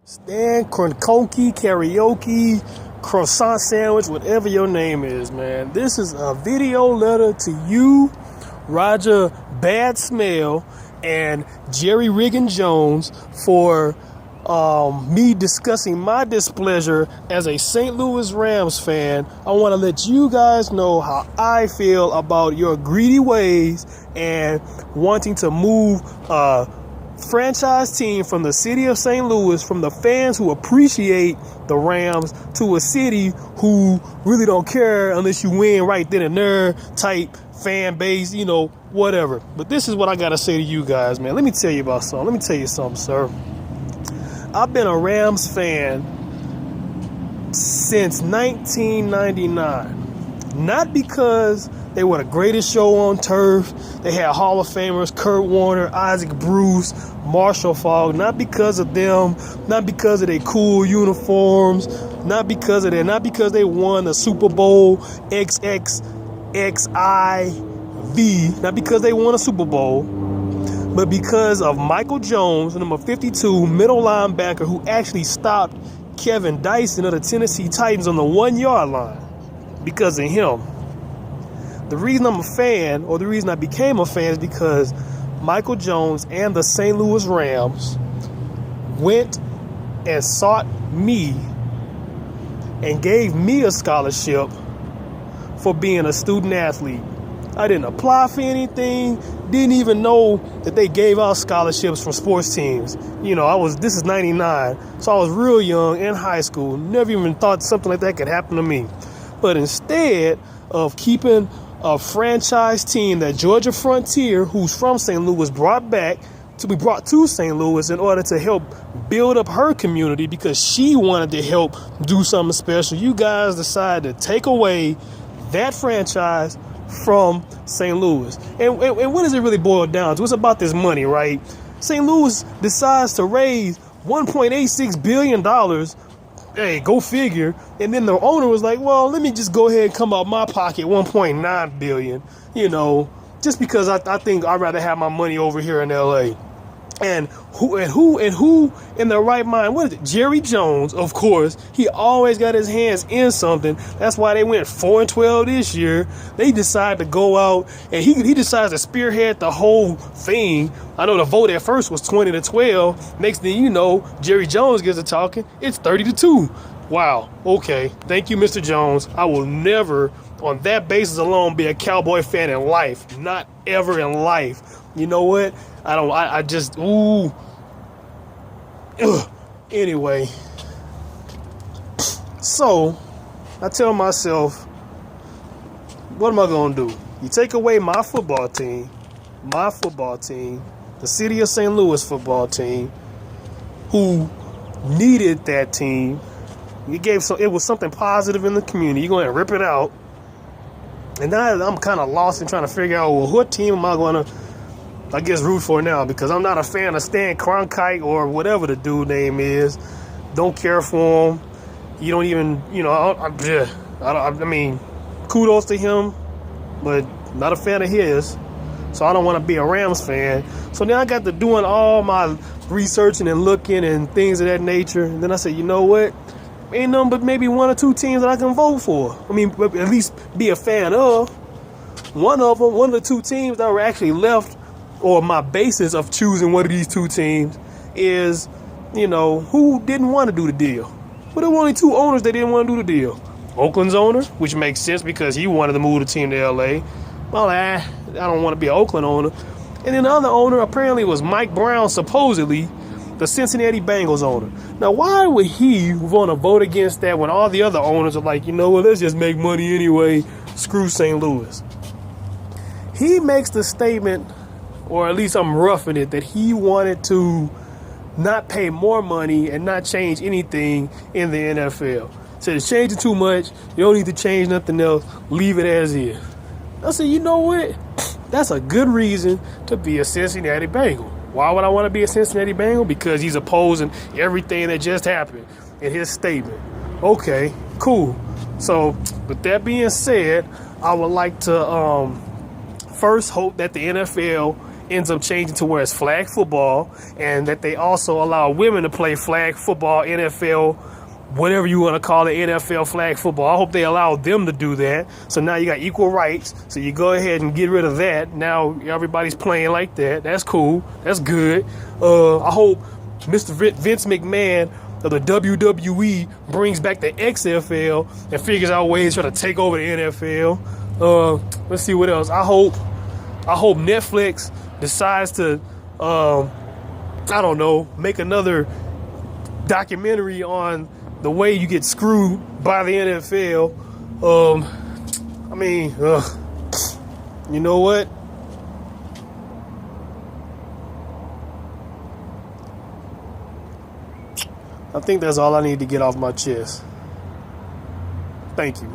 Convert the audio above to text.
Stan Kroenke, karaoke, croissant sandwich, whatever your name is, man. This is a video letter to you, Roger Bad Smell, and Jerry Riggin Jones for me discussing my displeasure as a St. Louis Rams fan. I want to let you guys know how I feel about your greedy ways and wanting to move franchise team from the city of St. Louis, from the fans who appreciate the Rams, to a city who really don't care unless you win right then and there type fan base, whatever. But this is what I gotta say to you guys, man. Let me tell you about something. Let me tell you something, sir. I've been a Rams fan since 1999. Not because they were the greatest show on turf. They had Hall of Famers, Kurt Warner, Isaac Bruce, Marshall Faulk. Not because of them. Not because of their cool uniforms. Not because of that. Not because they won the Super Bowl XXXIV. Not because they won a Super Bowl. But because of Michael Jones, number 52, middle linebacker, who actually stopped Kevin Dyson of the Tennessee Titans on the 1-yard line. Because of him. The reason I'm a fan, or the reason I became a fan, is because Michael Jones and the St. Louis Rams went and sought me and gave me a scholarship for being a student athlete. I didn't apply for anything, didn't even know that they gave out scholarships from sports teams. This is 99, so I was real young in high school, never even thought something like that could happen to me. But instead of keeping a franchise team that Georgia Frontier, who's from St. Louis, brought back to be brought to St. Louis in order to help build up her community because she wanted to help do something special, you guys decided to take away that franchise from St. Louis. And what does it really boil down to? It's about this money, right? St. Louis decides to raise $1.86 billion. Hey, go figure. And then the owner was like, well, let me just go ahead and come out my pocket $1.9 billion, just because I think I'd rather have my money over here in LA. And who in their right mind? What is it? Jerry Jones, of course. He always got his hands in something. That's why they went 4-12 this year. They decided to go out, and he decides to spearhead the whole thing. I know the vote at first was 20-12. Next thing you know, Jerry Jones gets to talking. It's 30-2. Wow. Okay. Thank you, Mr. Jones. I will never, on that basis alone, be a Cowboy fan in life. Not ever in life. You know what? Anyway. So, I tell myself, what am I going to do? You take away my football team, the city of St. Louis football team, who needed that team. It was something positive in the community. You're going to rip it out. And now I'm kind of lost in trying to figure out, well, what team am I going to, root for now, because I'm not a fan of Stan Kroenke or whatever the dude name is. Don't care for him. You don't even, I mean, kudos to him, but not a fan of his. So I don't want to be a Rams fan. So now I got to doing all my researching and looking and things of that nature. And then I said, you know what? Ain't nothing but maybe one or two teams that I can vote for. I mean, at least be a fan of. One of the two teams that were actually left, or my basis of choosing one of these two teams, is, who didn't want to do the deal. Well, there were only two owners that didn't want to do the deal. Oakland's owner, which makes sense because he wanted to move the team to LA. Well, I don't want to be an Oakland owner. And then the other owner apparently was Mike Brown, supposedly the Cincinnati Bengals owner. Now, why would he want to vote against that when all the other owners are like, let's just make money anyway, screw St. Louis? He makes the statement, or at least I'm roughing it, that he wanted to not pay more money and not change anything in the NFL. So it's changing too much. You don't need to change nothing else. Leave it as is. I said, you know what? That's a good reason to be a Cincinnati Bengal. Why would I want to be a Cincinnati Bengal? Because he's opposing everything that just happened in his statement. Okay, cool. So with that being said, I would like to first hope that the NFL ends up changing to where it's flag football, and that they also allow women to play flag football, NFL, whatever you want to call it, NFL flag football. I hope they allow them to do that. So now you got equal rights. So you go ahead and get rid of that. Now everybody's playing like that. That's cool. That's good. I hope Mr. Vince McMahon of the WWE brings back the XFL and figures out ways to try to take over the NFL. Let's see what else. I hope Netflix decides to, I don't know, make another documentary on the way you get screwed by the NFL. I mean, you know what? I think that's all I need to get off my chest. Thank you.